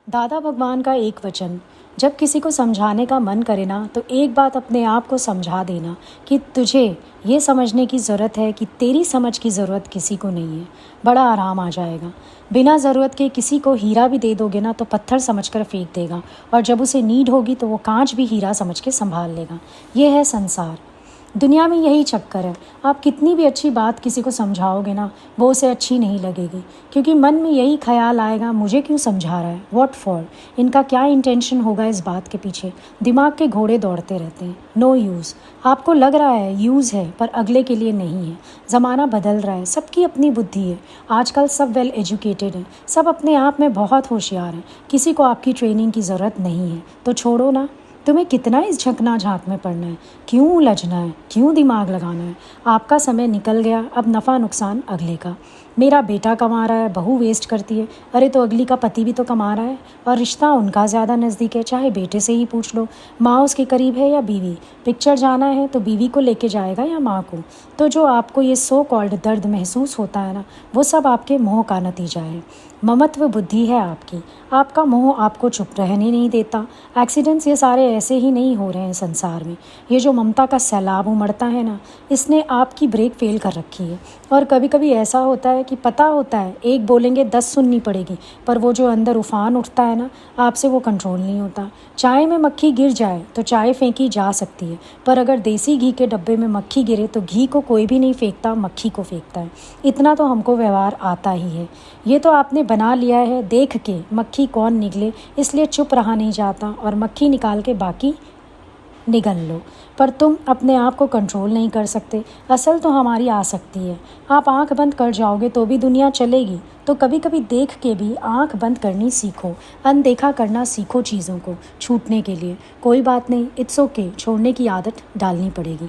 दादा भगवान का एक वचन। जब किसी को समझाने का मन करे ना तो एक बात अपने आप को समझा देना कि तुझे ये समझने की ज़रूरत है कि तेरी समझ की ज़रूरत किसी को नहीं है। बड़ा आराम आ जाएगा। बिना ज़रूरत के किसी को हीरा भी दे दोगे ना तो पत्थर समझकर फेंक देगा, और जब उसे नीड होगी तो वो कांच भी हीरा समझ के संभाल लेगा। ये है संसार। दुनिया में यही चक्कर है। आप कितनी भी अच्छी बात किसी को समझाओगे ना, वो उसे अच्छी नहीं लगेगी, क्योंकि मन में यही ख्याल आएगा, मुझे क्यों समझा रहा है, व्हाट फॉर, इनका क्या इंटेंशन होगा इस बात के पीछे। दिमाग के घोड़े दौड़ते रहते हैं। No use. आपको लग रहा है यूज़ है, पर अगले के लिए नहीं है। ज़माना बदल रहा है, सबकी अपनी बुद्धि है। आजकल सब वेल एजुकेटेड हैं, सब अपने आप में बहुत होशियार हैं। किसी को आपकी ट्रेनिंग की ज़रूरत नहीं है, तो छोड़ो ना। तुम्हें कितना इस झकना झाँक में पड़ना है, क्यों उलझना है, क्यों दिमाग लगाना है। आपका समय निकल गया, अब नफ़ा नुकसान अगले का। मेरा बेटा कमा रहा है, बहू वेस्ट करती है। अरे तो अगली का पति भी तो कमा रहा है, और रिश्ता उनका ज़्यादा नज़दीक है। चाहे बेटे से ही पूछ लो, माँ उसके करीब है या बीवी। पिक्चर जाना है तो बीवी को लेके जाएगा या माँ को। तो जो आपको ये सो कॉल्ड दर्द महसूस होता है ना, वो सब आपके मोह का नतीजा है। ममत्व बुद्धि है आपकी। आपका मोह आपको चुप रहने नहीं देता। एक्सीडेंट्स ये सारे ऐसे ही नहीं हो रहे हैं संसार में। ये जो ममता का सैलाब उमड़ता है ना, इसने आपकी ब्रेक फेल कर रखी है। और कभी कभी ऐसा होता है कि पता होता है एक बोलेंगे 10 सुननी पड़ेगी, पर वो जो अंदर उफान उठता है ना, आपसे वो कंट्रोल नहीं होता। चाय में मक्खी गिर जाए तो चाय फेंकी जा सकती है, पर अगर देसी घी के डब्बे में मक्खी गिरे तो घी को कोई भी नहीं फेंकता, मक्खी को फेंकता है। इतना तो हमको व्यवहार आता ही है। ये तो आपने बना लिया है देख के मक्खी कौन निकले, इसलिए चुप रहा नहीं जाता और मक्खी निकाल के बाकी निगल लो। पर तुम अपने आप को कंट्रोल नहीं कर सकते। असल तो हमारी आसक्ति है। आप आंख बंद कर जाओगे तो भी दुनिया चलेगी, तो कभी कभी देख के भी आंख बंद करनी सीखो। अनदेखा करना सीखो चीज़ों को छूटने के लिए। कोई बात नहीं, इट्स ओके, छोड़ने की आदत डालनी पड़ेगी।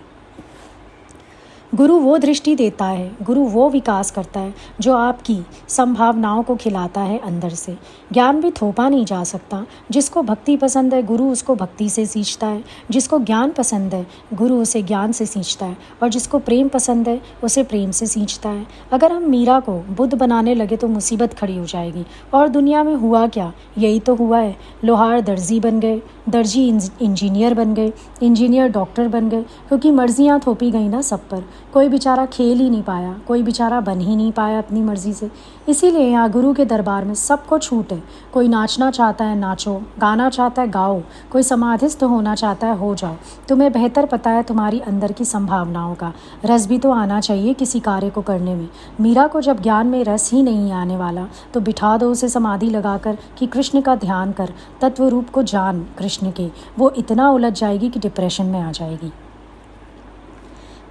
गुरु वो दृष्टि देता है, गुरु वो विकास करता है जो आपकी संभावनाओं को खिलाता है अंदर से। ज्ञान भी थोपा नहीं जा सकता। जिसको भक्ति पसंद है गुरु उसको भक्ति से सींचता है, जिसको ज्ञान पसंद है गुरु उसे ज्ञान से सींचता है, और जिसको प्रेम पसंद है उसे प्रेम से सींचता है। अगर हम मीरा को बुद्ध बनाने लगे तो मुसीबत खड़ी हो जाएगी। और दुनिया में हुआ क्या, यही तो हुआ है। लोहार दर्जी बन गए, दर्जी इंजीनियर बन गए, इंजीनियर डॉक्टर बन गए, क्योंकि मर्जियाँ थोपी गई ना सब पर। कोई बेचारा खेल ही नहीं पाया, कोई बेचारा बन ही नहीं पाया अपनी मर्ज़ी से। इसीलिए यहाँ गुरु के दरबार में सबको छूट है। कोई नाचना चाहता है नाचो, गाना चाहता है गाओ, कोई समाधिस्थ होना चाहता है हो जाओ। तुम्हें बेहतर पता है तुम्हारी अंदर की संभावनाओं का। रस भी तो आना चाहिए किसी कार्य को करने में। मीरा को जब ज्ञान में रस ही नहीं आने वाला तो बिठा दो उसे समाधि लगाकर कि कृष्ण का ध्यान कर, तत्व रूप को जान कृष्ण के। वो इतना उलझ जाएगी कि डिप्रेशन में आ जाएगी।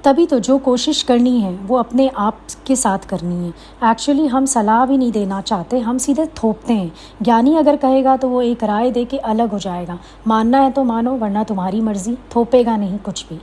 तभी तो जो कोशिश करनी है वो अपने आप के साथ करनी है। एक्चुअली हम सलाह भी नहीं देना चाहते, हम सीधे थोपते हैं। ज्ञानी अगर कहेगा तो वो एक राय दे के अलग हो जाएगा। मानना है तो मानो, वरना तुम्हारी मर्जी। थोपेगा नहीं कुछ भी।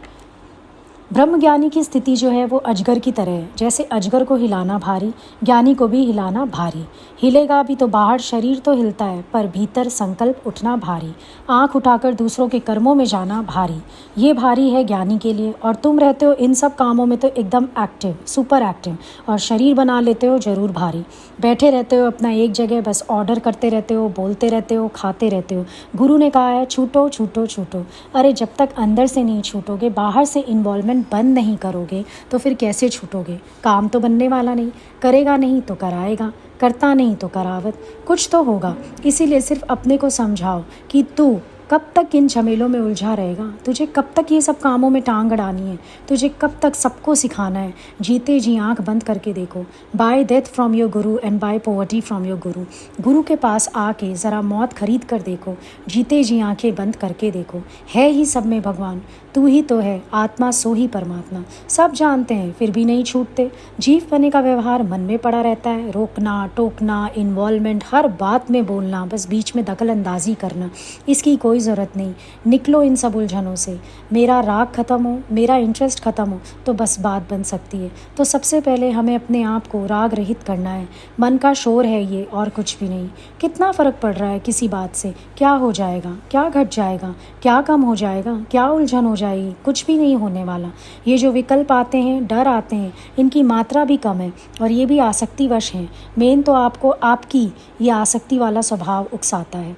ब्रह्मज्ञानी की स्थिति जो है वो अजगर की तरह है। जैसे अजगर को हिलाना भारी, ज्ञानी को भी हिलाना भारी। हिलेगा भी तो बाहर शरीर तो हिलता है, पर भीतर संकल्प उठना भारी। आंख उठाकर दूसरों के कर्मों में जाना भारी। ये भारी है ज्ञानी के लिए। और तुम रहते हो इन सब कामों में तो एकदम एक्टिव, सुपर एक्टिव, और शरीर बना लेते हो जरूर भारी। बैठे रहते हो अपना एक जगह, बस ऑर्डर करते रहते हो, बोलते रहते हो, खाते रहते हो। गुरु ने कहा है छूटो छूटो छूटो। अरे जब तक अंदर से नहीं छूटोगे, बाहर से इन्वॉल्वमेंट बंद नहीं करोगे, तो फिर कैसे छूटोगे। काम तो बनने वाला नहीं, करेगा नहीं तो कराएगा, करता नहीं तो करावत, कुछ तो होगा। इसीलिए सिर्फ अपने को समझाओ कि तू कब तक इन झमेलों में उलझा रहेगा। तुझे कब तक ये सब कामों में टांग अड़ानी है, तुझे कब तक सबको सिखाना है। जीते जी आंख बंद करके देखो। Bye death from your guru and bye poverty from your guru. गुरु के पास आके ज़रा मौत खरीद कर देखो। जीते जी आंखें बंद करके देखो। है ही सब में भगवान, तू ही तो है आत्मा, सो ही परमात्मा। सब जानते हैं फिर भी नहीं छूटते। जीव बने का व्यवहार मन में पड़ा रहता है। रोकना टोकना, इन्वॉल्वमेंट, हर बात में बोलना, बस बीच में दखल अंदाजी करना, इसकी कोई ज़रूरत नहीं, निकलो इन सब उलझनों से। मेरा राग ख़त्म हो, मेरा इंटरेस्ट ख़त्म हो तो बस बात बन सकती है। तो सबसे पहले हमें अपने आप को राग रहित करना है। मन का शोर है ये, और कुछ भी नहीं। कितना फ़र्क पड़ रहा है किसी बात से? क्या हो जाएगा, क्या घट जाएगा, क्या कम हो जाएगा, क्या उलझन हो जाएगी? कुछ भी नहीं होने वाला। ये जो विकल्प आते हैं, डर आते हैं, इनकी मात्रा भी कम है और ये भी आसक्तिवश हैं। मेन तो आपको आपकी ये आसक्ति वाला स्वभाव उकसाता है।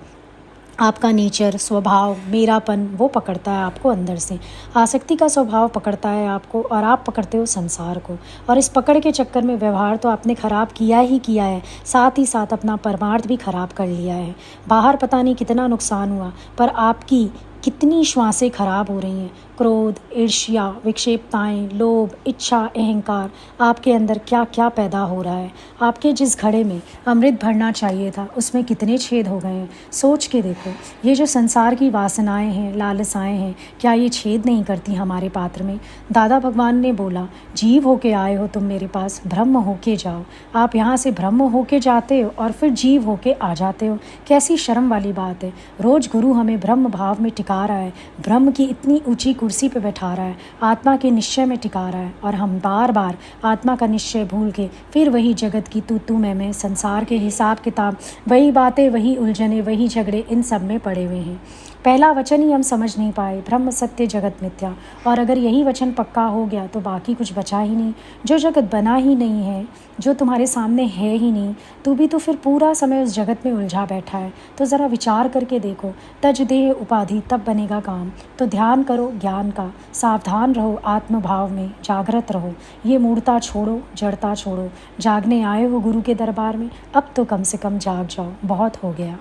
आपका नेचर, स्वभाव, मेरापन वो पकड़ता है आपको अंदर से। आसक्ति का स्वभाव पकड़ता है आपको और आप पकड़ते हो संसार को। और इस पकड़ के चक्कर में व्यवहार तो आपने ख़राब किया ही किया है, साथ ही साथ अपना परमार्थ भी ख़राब कर लिया है। बाहर पता नहीं कितना नुकसान हुआ, पर आपकी कितनी श्वासें खराब हो रही हैं। क्रोध, ईर्ष्या, विक्षेपताएँ, लोभ, इच्छा, अहंकार, आपके अंदर क्या क्या पैदा हो रहा है। आपके जिस घड़े में अमृत भरना चाहिए था उसमें कितने छेद हो गए हैं। सोच के देखो, ये जो संसार की वासनाएं हैं, लालसाएं हैं, क्या ये छेद नहीं करती हमारे पात्र में? दादा भगवान ने बोला, जीव होके आए हो तुम मेरे पास, ब्रह्म होके जाओ। आप यहाँ से ब्रह्म होके जाते हो और फिर जीव होके आ जाते हो। कैसी शर्म वाली बात है। रोज़ गुरु हमें ब्रह्म भाव में टिका रहा है, ब्रह्म की इतनी ऊंची कुर्सी पे बैठा रहा है, आत्मा के निश्चय में टिका रहा है, और हम बार बार आत्मा का निश्चय भूल के फिर वही जगत की तू मैं संसार के हिसाब किताब, वही बातें, वही उलझने, वही झगड़े, इन सब में पड़े हुए हैं। पहला वचन ही हम समझ नहीं पाए, ब्रह्म सत्य जगत मिथ्या। और अगर यही वचन पक्का हो गया तो बाकी कुछ बचा ही नहीं। जो जगत बना ही नहीं है, जो तुम्हारे सामने है ही नहीं, तू भी तो फिर पूरा समय उस जगत में उलझा बैठा है। तो ज़रा विचार करके देखो, तज देह उपाधि तब बनेगा काम। तो ध्यान करो ज्ञान का, सावधान रहो, आत्मभाव में जागृत रहो। ये मूढ़ता छोड़ो, जड़ता छोड़ो। जागने आए हो गुरु के दरबार में, अब तो कम से कम जाग जाओ, बहुत हो गया।